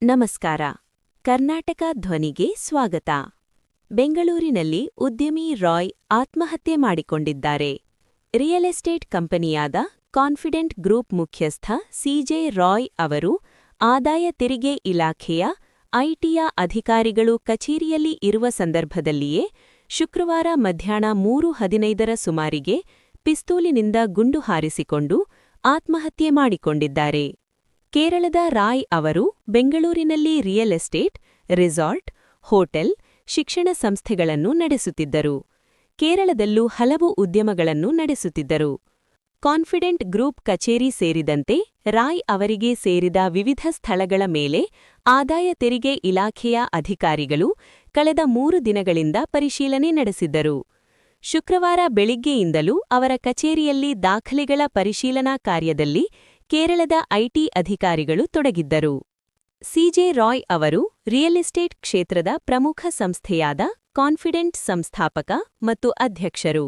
ನಮಸ್ಕಾರ. ಕರ್ನಾಟಕ ಧ್ವನಿಗೆ ಸ್ವಾಗತ. ಬೆಂಗಳೂರಿನಲ್ಲಿ ಉದ್ಯಮಿ ರಾಯ್ ಆತ್ಮಹತ್ಯೆ ಮಾಡಿಕೊಂಡಿದ್ದಾರೆ. ರಿಯಲ್ ಎಸ್ಟೇಟ್ ಕಂಪನಿಯಾದ ಕಾನ್ಫಿಡೆಂಟ್ ಗ್ರೂಪ್ ಮುಖ್ಯಸ್ಥ ಸಿಜೆ ರಾಯ್ ಅವರು ಆದಾಯ ತೆರಿಗೆ ಇಲಾಖೆಯ ಐಟಿಯ ಅಧಿಕಾರಿಗಳು ಕಚೇರಿಯಲ್ಲಿ ಇರುವ ಸಂದರ್ಭದಲ್ಲಿಯೇ ಶುಕ್ರವಾರ ಮಧ್ಯಾಹ್ನ 3:15 ಸುಮಾರಿಗೆ ಪಿಸ್ತೂಲಿನಿಂದ ಗುಂಡು ಹಾರಿಸಿಕೊಂಡು ಆತ್ಮಹತ್ಯೆ ಮಾಡಿಕೊಂಡಿದ್ದಾರೆ. ಕೇರಳದ ರಾಯ್ ಅವರು ಬೆಂಗಳೂರಿನಲ್ಲಿ ರಿಯಲ್ ಎಸ್ಟೇಟ್, ರೆಸಾರ್ಟ್, ಹೋಟೆಲ್, ಶಿಕ್ಷಣ ಸಂಸ್ಥೆಗಳನ್ನು ನಡೆಸುತ್ತಿದ್ದರು. ಕೇರಳದಲ್ಲೂ ಹಲವು ಉದ್ಯಮಗಳನ್ನು ನಡೆಸುತ್ತಿದ್ದರು. ಕಾನ್ಫಿಡೆಂಟ್ ಗ್ರೂಪ್ ಕಚೇರಿ ಸೇರಿದಂತೆ ರಾಯ್ ಅವರಿಗೆ ಸೇರಿದ ವಿವಿಧ ಸ್ಥಳಗಳ ಮೇಲೆ ಆದಾಯ ತೆರಿಗೆ ಇಲಾಖೆಯ ಅಧಿಕಾರಿಗಳು ಕಳೆದ 3 ದಿನಗಳಿಂದ ಪರಿಶೀಲನೆ ನಡೆಸಿದ್ದರು. ಶುಕ್ರವಾರ ಬೆಳಿಗ್ಗೆಯಿಂದಲೂ ಅವರ ಕಚೇರಿಯಲ್ಲಿ ದಾಖಲೆಗಳ ಪರಿಶೀಲನಾ ಕಾರ್ಯದಲ್ಲಿ ಕೇರಳದ ಐಟಿ ಅಧಿಕಾರಿಗಳು ತೊಡಗಿದ್ದರು. ಸಿಜೆ ರಾಯ್ ಅವರು ರಿಯಲ್ ಎಸ್ಟೇಟ್ ಕ್ಷೇತ್ರದ ಪ್ರಮುಖ ಸಂಸ್ಥೆಯಾದ ಕಾನ್ಫಿಡೆಂಟ್ ಸಂಸ್ಥಾಪಕ ಮತ್ತು ಅಧ್ಯಕ್ಷರು.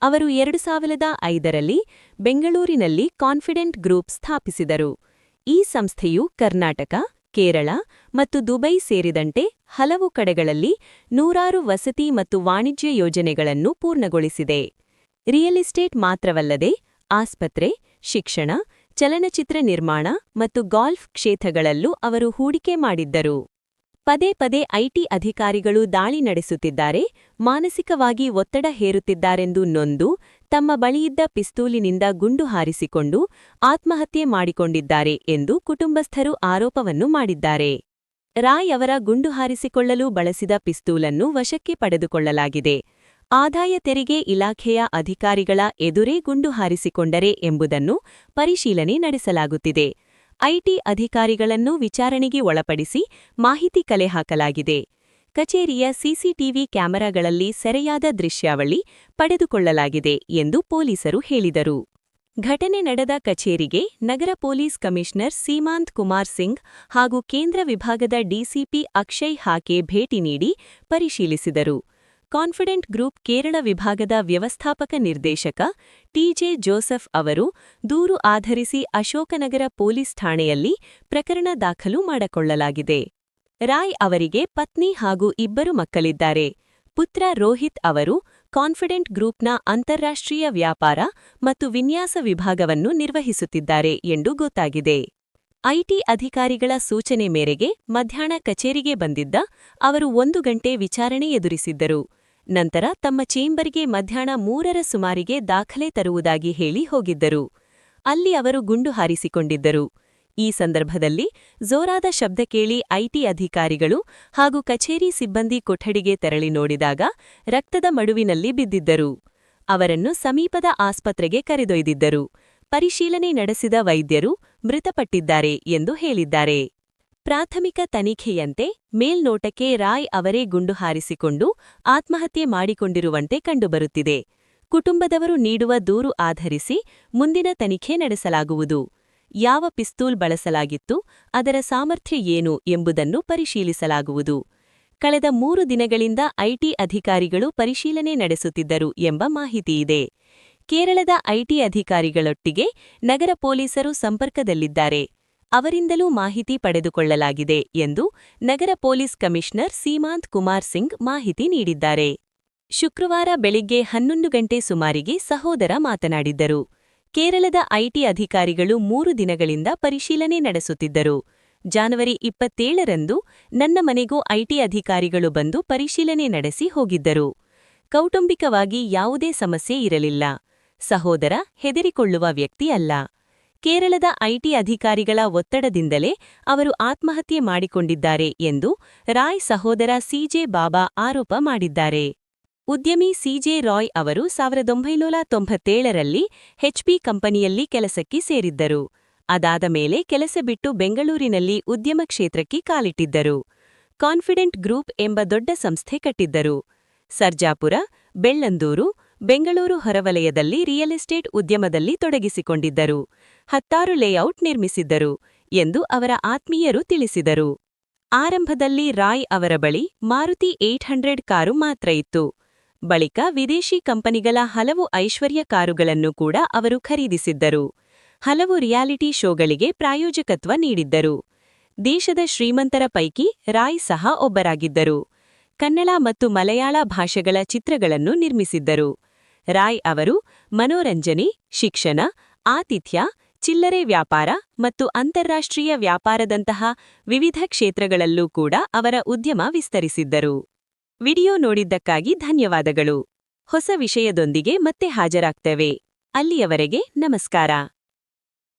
ಅವರು 2005ರಲ್ಲಿ ಬೆಂಗಳೂರಿನಲ್ಲಿ ಕಾನ್ಫಿಡೆಂಟ್ ಗ್ರೂಪ್ ಸ್ಥಾಪಿಸಿದರು. ಈ ಸಂಸ್ಥೆಯು ಕರ್ನಾಟಕ, ಕೇರಳ ಮತ್ತು ದುಬೈ ಸೇರಿದಂತೆ ಹಲವು ಕಡೆಗಳಲ್ಲಿ ನೂರಾರು ವಸತಿ ಮತ್ತು ವಾಣಿಜ್ಯ ಯೋಜನೆಗಳನ್ನು ಪೂರ್ಣಗೊಳಿಸಿದೆ. ರಿಯಲ್ ಎಸ್ಟೇಟ್ ಮಾತ್ರವಲ್ಲದೆ ಆಸ್ಪತ್ರೆ, ಶಿಕ್ಷಣ, ಚಲನಚಿತ್ರ ನಿರ್ಮಾಣ ಮತ್ತು ಗಾಲ್ಫ್ ಕ್ಷೇತ್ರಗಳಲ್ಲೂ ಅವರು ಹೂಡಿಕೆ ಮಾಡಿದ್ದರು. ಪದೇ ಪದೇ ಐಟಿ ಅಧಿಕಾರಿಗಳು ದಾಳಿ ನಡೆಸುತ್ತಿದ್ದಾರೆ, ಮಾನಸಿಕವಾಗಿ ಒತ್ತಡ ಹೇರುತ್ತಿದ್ದಾರೆಂದು ನೊಂದು ತಮ್ಮ ಬಳಿಯಿದ್ದ ಪಿಸ್ತೂಲಿನಿಂದ ಗುಂಡು ಹಾರಿಸಿಕೊಂಡು ಆತ್ಮಹತ್ಯೆ ಮಾಡಿಕೊಂಡಿದ್ದಾರೆ ಎಂದು ಕುಟುಂಬಸ್ಥರು ಆರೋಪವನ್ನು ಮಾಡಿದ್ದಾರೆ. ರಾಯ್ ಅವರ ಗುಂಡು ಹಾರಿಸಿಕೊಳ್ಳಲು ಬಳಸಿದ ಪಿಸ್ತೂಲನ್ನು ವಶಕ್ಕೆ ಪಡೆದುಕೊಳ್ಳಲಾಗಿದೆ. ಆದಾಯ ತೆರಿಗೆ ಇಲಾಖೆಯ ಅಧಿಕಾರಿಗಳ ಎದುರೇ ಗುಂಡು ಹಾರಿಸಿಕೊಂಡರೆ ಎಂಬುದನ್ನು ಪರಿಶೀಲನೆ ನಡೆಸಲಾಗುತ್ತಿದೆ. ಐಟಿ ಅಧಿಕಾರಿಗಳನ್ನು ವಿಚಾರಣೆಗೆ ಒಳಪಡಿಸಿ ಮಾಹಿತಿ ಕಲೆ ಹಾಕಲಾಗಿದೆ. ಕಚೇರಿಯ ಸಿಸಿಟಿವಿ ಕ್ಯಾಮೆರಾಗಳಲ್ಲಿ ಸೆರೆಯಾದ ದೃಶ್ಯಾವಳಿ ಪಡೆದುಕೊಳ್ಳಲಾಗಿದೆ ಎಂದು ಪೊಲೀಸರು ಹೇಳಿದರು. ಘಟನೆ ನಡೆದ ಕಚೇರಿಗೆ ನಗರ ಪೊಲೀಸ್ ಕಮಿಷನರ್ ಸೀಮಾಂತ್ ಕುಮಾರ್ ಸಿಂಗ್ ಹಾಗೂ ಕೇಂದ್ರ ವಿಭಾಗದ ಡಿಸಿಪಿ ಅಕ್ಷಯ್ ಹಾಕೆ ಭೇಟಿ ನೀಡಿ ಪರಿಶೀಲಿಸಿದರು. ಕಾನ್ಫಿಡೆಂಟ್ ಗ್ರೂಪ್ ಕೇರಳ ವಿಭಾಗದ ವ್ಯವಸ್ಥಾಪಕ ನಿರ್ದೇಶಕ ಟಿಜೆ ಜೋಸೆಫ್ ಅವರು ದೂರು ಆಧರಿಸಿ ಅಶೋಕನಗರ ಪೊಲೀಸ್ ಠಾಣೆಯಲ್ಲಿ ಪ್ರಕರಣ ದಾಖಲು ಮಾಡಿಕೊಳ್ಳಲಾಗಿದೆ. ರಾಯ್ ಅವರಿಗೆ ಪತ್ನಿ ಹಾಗೂ 2 ಮಕ್ಕಳಿದ್ದಾರೆ. ಪುತ್ರ ರೋಹಿತ್ ಅವರು ಕಾನ್ಫಿಡೆಂಟ್ ಗ್ರೂಪ್ನ ಅಂತಾರಾಷ್ಟ್ರೀಯ ವ್ಯಾಪಾರ ಮತ್ತು ವಿನ್ಯಾಸ ವಿಭಾಗವನ್ನು ನಿರ್ವಹಿಸುತ್ತಿದ್ದಾರೆ ಎಂದು ಗೊತ್ತಾಗಿದೆ. ಐಟಿ ಅಧಿಕಾರಿಗಳ ಸೂಚನೆ ಮೇರೆಗೆ ಮಧ್ಯಾಹ್ನ ಕಚೇರಿಗೆ ಬಂದಿದ್ದ ಅವರು 1 ಗಂಟೆ ವಿಚಾರಣೆ ಎದುರಿಸಿದ್ದರು. ನಂತರ ತಮ್ಮ ಚೇಂಬರ್ಗೆ ಮಧ್ಯಾಹ್ನ 3ರ ಸುಮಾರಿಗೆ ದಾಖಲೆ ತರುವುದಾಗಿ ಹೇಳಿ ಹೋಗಿದ್ದರು. ಅಲ್ಲಿ ಅವರು ಗುಂಡು ಹಾರಿಸಿಕೊಂಡಿದ್ದರು. ಈ ಸಂದರ್ಭದಲ್ಲಿ ಜೋರಾದ ಶಬ್ದ ಕೇಳಿ ಐಟಿ ಅಧಿಕಾರಿಗಳು ಹಾಗೂ ಕಚೇರಿ ಸಿಬ್ಬಂದಿ ಕೊಠಡಿಗೆ ತೆರಳಿ ನೋಡಿದಾಗ ರಕ್ತದ ಮಡುವಿನಲ್ಲಿ ಬಿದ್ದಿದ್ದರು. ಅವರನ್ನು ಸಮೀಪದ ಆಸ್ಪತ್ರೆಗೆ ಕರೆದೊಯ್ದಿದ್ದರು. ಪರಿಶೀಲನೆ ನಡೆಸಿದ ವೈದ್ಯರು ಮೃತಪಟ್ಟಿದ್ದಾರೆ ಎಂದು ಹೇಳಿದ್ದಾರೆ. ಪ್ರಾಥಮಿಕ ತನಿಖೆಯಂತೆ ಮೇಲ್ನೋಟಕ್ಕೆ ರಾಯ್ ಅವರೇ ಗುಂಡು ಹಾರಿಸಿಕೊಂಡು ಆತ್ಮಹತ್ಯೆ ಮಾಡಿಕೊಂಡಿರುವಂತೆ ಕಂಡುಬರುತ್ತಿದೆ. ಕುಟುಂಬದವರು ನೀಡುವ ದೂರು ಆಧರಿಸಿ ಮುಂದಿನ ತನಿಖೆ ನಡೆಸಲಾಗುವುದು. ಯಾವ ಪಿಸ್ತೂಲ್ ಬಳಸಲಾಗಿತ್ತು, ಅದರ ಸಾಮರ್ಥ್ಯ ಏನು ಎಂಬುದನ್ನು ಪರಿಶೀಲಿಸಲಾಗುವುದು. ಕಳೆದ 3 ದಿನಗಳಿಂದ ಐಟಿ ಅಧಿಕಾರಿಗಳು ಪರಿಶೀಲನೆ ನಡೆಸುತ್ತಿದ್ದರು ಎಂಬ ಮಾಹಿತಿಯಿದೆ. ಕೇರಳದ ಐಟಿ ಅಧಿಕಾರಿಗಳೊಟ್ಟಿಗೆ ನಗರ ಪೊಲೀಸರು ಸಂಪರ್ಕದಲ್ಲಿದ್ದಾರೆ. ಅವರಿಂದಲೂ ಮಾಹಿತಿ ಪಡೆದುಕೊಳ್ಳಲಾಗಿದೆ ಎಂದು ನಗರ ಪೊಲೀಸ್ ಕಮಿಷನರ್ ಸೀಮಾಂತ್ ಕುಮಾರ್ ಸಿಂಗ್ ಮಾಹಿತಿ ನೀಡಿದ್ದಾರೆ. ಶುಕ್ರವಾರ ಬೆಳಿಗ್ಗೆ 11 ಗಂಟೆ ಸುಮಾರಿಗೆ ಸಹೋದರ ಮಾತನಾಡಿದ್ದರು. ಕೇರಳದ ಐಟಿ ಅಧಿಕಾರಿಗಳು 3 ದಿನಗಳಿಂದ ಪರಿಶೀಲನೆ ನಡೆಸುತ್ತಿದ್ದರು. ಜನವರಿ 27ರಂದು ನನ್ನ ಮನೆಗೂ ಐಟಿ ಅಧಿಕಾರಿಗಳು ಬಂದು ಪರಿಶೀಲನೆ ನಡೆಸಿ ಹೋಗಿದ್ದರು. ಕೌಟುಂಬಿಕವಾಗಿ ಯಾವುದೇ ಸಮಸ್ಯೆ ಇರಲಿಲ್ಲ. ಸಹೋದರ ಹೆದರಿಕೊಳ್ಳುವ ವ್ಯಕ್ತಿ ಅಲ್ಲ. ಕೇರಳದ ಐಟಿ ಅಧಿಕಾರಿಗಳ ಒತ್ತಡದಿಂದಲೇ ಅವರು ಆತ್ಮಹತ್ಯೆ ಮಾಡಿಕೊಂಡಿದ್ದಾರೆ ಎಂದು ರಾಯ್ ಸಹೋದರ ಸಿಜೆ ಬಾಬಾ ಆರೋಪ ಮಾಡಿದ್ದಾರೆ. ಉದ್ಯಮಿ ಸಿಜೆ ರಾಯ್ ಅವರು 1997ರಲ್ಲಿ ಹೆಚ್ಪಿ ಕಂಪನಿಯಲ್ಲಿ ಕೆಲಸಕ್ಕೆ ಸೇರಿದ್ದರು. ಅದಾದ ಮೇಲೆ ಕೆಲಸ ಬಿಟ್ಟು ಬೆಂಗಳೂರಿನಲ್ಲಿ ಉದ್ಯಮ ಕ್ಷೇತ್ರಕ್ಕೆ ಕಾಲಿಟ್ಟಿದ್ದರು. ಕಾನ್ಫಿಡೆಂಟ್ ಗ್ರೂಪ್ ಎಂಬ ದೊಡ್ಡ ಸಂಸ್ಥೆ ಕಟ್ಟಿದ್ದರು. ಸರ್ಜಾಪುರ, ಬೆಳ್ಳಂದೂರು, ಬೆಂಗಳೂರು ಹೊರವಲಯದಲ್ಲಿ ರಿಯಲ್ ಎಸ್ಟೇಟ್ ಉದ್ಯಮದಲ್ಲಿ ತೊಡಗಿಸಿಕೊಂಡಿದ್ದರು. 10 ಲೇಔಟ್ ನಿರ್ಮಿಸಿದ್ದರು ಎಂದು ಅವರ ಆತ್ಮೀಯರು ತಿಳಿಸಿದರು. ಆರಂಭದಲ್ಲಿ ರಾಯ್ ಅವರ ಬಳಿ ಮಾರುತಿ 800 ಕಾರು ಮಾತ್ರ ಇತ್ತು. ಬಳಿಕ ವಿದೇಶಿ ಕಂಪನಿಗಳ ಹಲವು ಐಶ್ವರ್ಯ ಕಾರುಗಳನ್ನು ಕೂಡ ಅವರು ಖರೀದಿಸಿದ್ದರು. ಹಲವು ರಿಯಾಲಿಟಿ ಶೋಗಳಿಗೆ ಪ್ರಾಯೋಜಕತ್ವ ನೀಡಿದ್ದರು. ದೇಶದ ಶ್ರೀಮಂತರ ಪೈಕಿ ರಾಯ್ ಸಹ ಒಬ್ಬರಾಗಿದ್ದರು. ಕನ್ನಡ ಮತ್ತು ಮಲಯಾಳ ಭಾಷೆಗಳ ಚಿತ್ರಗಳನ್ನು ನಿರ್ಮಿಸಿದ್ದರು. ರಾಯ್ ಅವರು ಮನೋರಂಜನೆ, ಶಿಕ್ಷಣ, ಆತಿಥ್ಯ, ಚಿಲ್ಲರೆ ವ್ಯಾಪಾರ ಮತ್ತು ಅಂತಾರಾಷ್ಟ್ರೀಯ ವ್ಯಾಪಾರದಂತಹ ವಿವಿಧ ಕ್ಷೇತ್ರಗಳಲ್ಲೂ ಕೂಡ ಅವರ ಉದ್ಯಮ ವಿಸ್ತರಿಸಿದ್ದರು. ವಿಡಿಯೋ ನೋಡಿದ್ದಕ್ಕಾಗಿ ಧನ್ಯವಾದಗಳು. ಹೊಸ ವಿಷಯದೊಂದಿಗೆ ಮತ್ತೆ ಹಾಜರಾಗ್ತೇವೆ. ಅಲ್ಲಿಯವರೆಗೆ ನಮಸ್ಕಾರ.